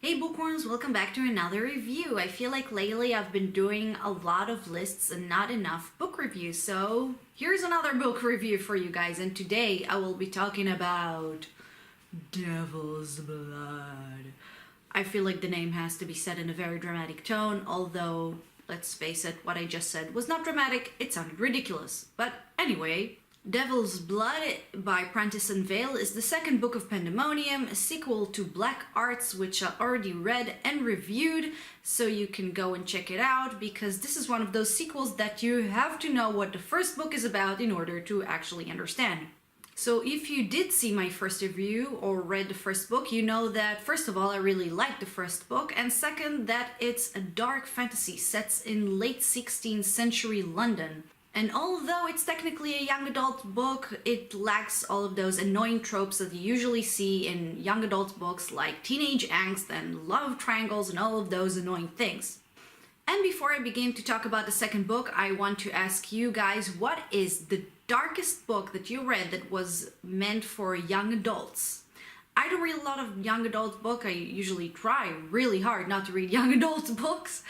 Hey bookworms, welcome back to another review. I feel like lately I've been doing a lot of lists and not enough book reviews, so here's another book review for you guys, and today I will be talking about Devil's Blood. I feel like the name has to be said in a very dramatic tone, although, let's face it, what I just said was not dramatic, it sounded ridiculous. But anyway, Devil's Blood by Prentice and Weil is the second book of Pendamonium, a sequel to Black Arts, which I already read and reviewed, so you can go and check it out, because this is one of those sequels that you have to know what the first book is about in order to actually understand. So if you did see my first review or read the first book, you know that first of all I really liked the first book, and second that it's a dark fantasy set in late 16th century London. And although it's technically a young adult book, it lacks all of those annoying tropes that you usually see in young adult books, like teenage angst and love triangles and all of those annoying things. And before I begin to talk about the second book, I want to ask you guys, what is the darkest book that you read that was meant for young adults? I don't read a lot of young adult books. I usually try really hard not to read young adult books.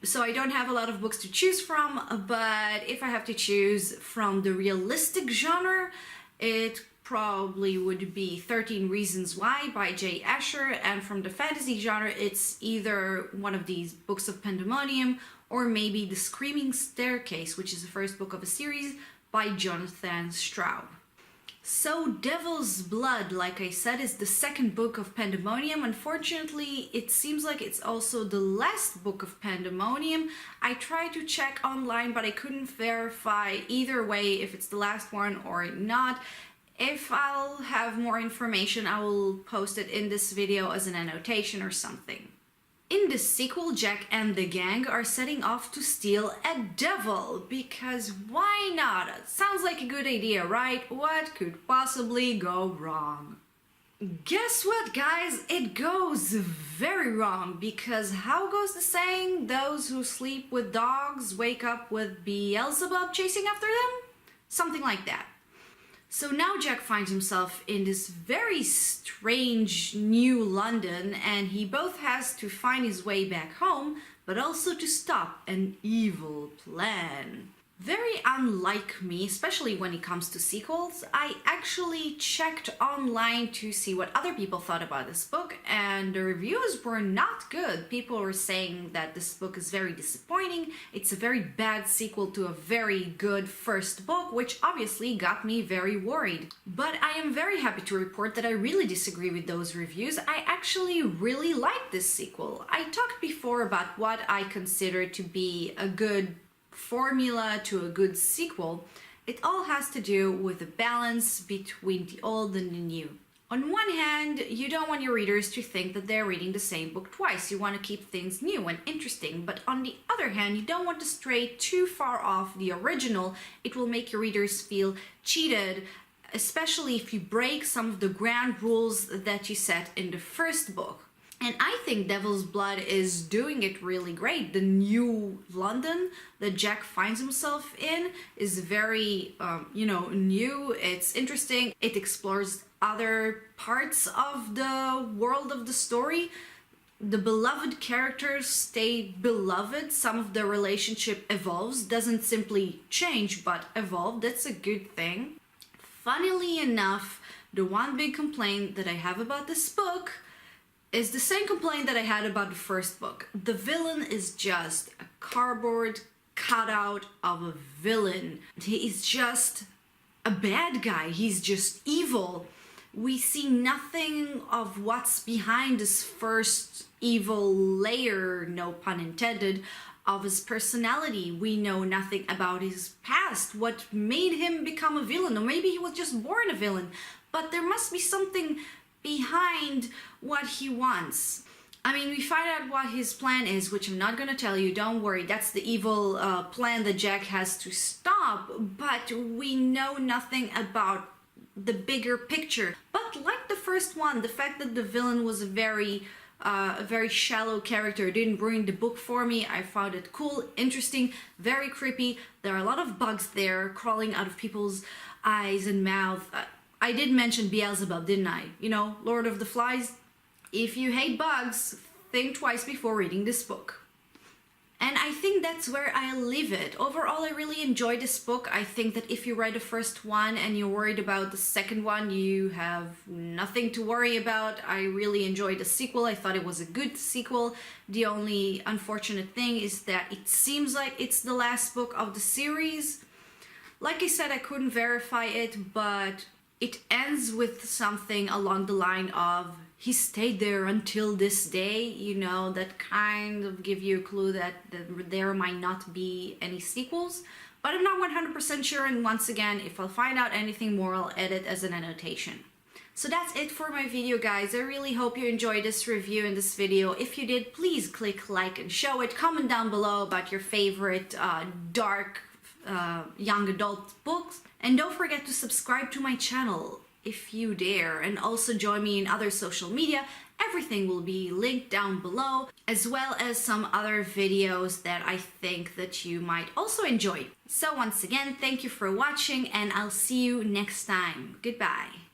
So I don't have a lot of books to choose from, but if I have to choose from the realistic genre, it probably would be 13 Reasons Why by J. Asher, and from the fantasy genre, it's either one of these books of Pendamonium or maybe The Screaming Staircase, which is the first book of a series by Jonathan Straub. So Devil's Blood, like I said, is the second book of Pendamonium. Unfortunately, it seems like it's also the last book of Pendamonium. I tried to check online, but I couldn't verify either way if it's the last one or not. If I'll have more information, I will post it in this video as an annotation or something. In the sequel, Jack and the gang are setting off to steal a devil, because why not? Sounds like a good idea, right? What could possibly go wrong? Guess what, guys? It goes very wrong, because how goes the saying, those who sleep with dogs wake up with Beelzebub chasing after them? Something like that. So now Jack finds himself in this very strange new London, and he both has to find his way back home, but also to stop an evil plan. Very unlike me, especially when it comes to sequels, I actually checked online to see what other people thought about this book, and the reviews were not good. People were saying that this book is very disappointing, it's a very bad sequel to a very good first book, which obviously got me very worried. But I am very happy to report that I really disagree with those reviews. I actually really like this sequel. I talked before about what I consider to be a good formula to a good sequel. It all has to do with the balance between the old and the new. On one hand, you don't want your readers to think that they're reading the same book twice. You want to keep things new and interesting, but on the other hand, you don't want to stray too far off the original. It will make your readers feel cheated, especially if you break some of the ground rules that you set in the first book. And I think Devil's Blood is doing it really great. The new London that Jack finds himself in is very, new. It's interesting. It explores other parts of the world of the story. The beloved characters stay beloved. Some of the relationship evolves, doesn't simply change, but evolve. That's a good thing. Funnily enough, the one big complaint that I have about this book is the same complaint that I had about the first book. The villain is just a cardboard cutout of a villain. He's just a bad guy. He's just evil. We see nothing of what's behind this first evil layer, no pun intended, of his personality. We know nothing about his past, what made him become a villain, or maybe he was just born a villain. But there must be something behind what he wants. I mean, we find out what his plan is, which I'm not gonna tell you, don't worry, that's the evil plan that Jack has to stop, but we know nothing about the bigger picture. But like the first one, the fact that the villain was a very shallow character didn't ruin the book for me. I found it cool, interesting, very creepy. There are a lot of bugs there crawling out of people's eyes and mouth. I did mention Beelzebub, didn't I? You know, Lord of the Flies. If you hate bugs, think twice before reading this book. And I think that's where I leave it. Overall, I really enjoyed this book. I think that if you read the first one and you're worried about the second one, you have nothing to worry about. I really enjoyed the sequel. I thought it was a good sequel. The only unfortunate thing is that it seems like it's the last book of the series. Like I said, I couldn't verify it, but it ends with something along the line of he stayed there until this day, you know, that kind of give you a clue that there might not be any sequels. But I'm not 100% sure, and once again, if I'll find out anything more, I'll add it as an annotation. So that's it for my video, guys. I really hope you enjoyed this review and this video. If you did, please click like and show it. Comment down below about your favorite dark young adult books. And don't forget to subscribe to my channel if you dare, and also join me in other social media. Everything will be linked down below, as well as some other videos that I think that you might also enjoy. So once again, thank you for watching, and I'll see you next time. Goodbye.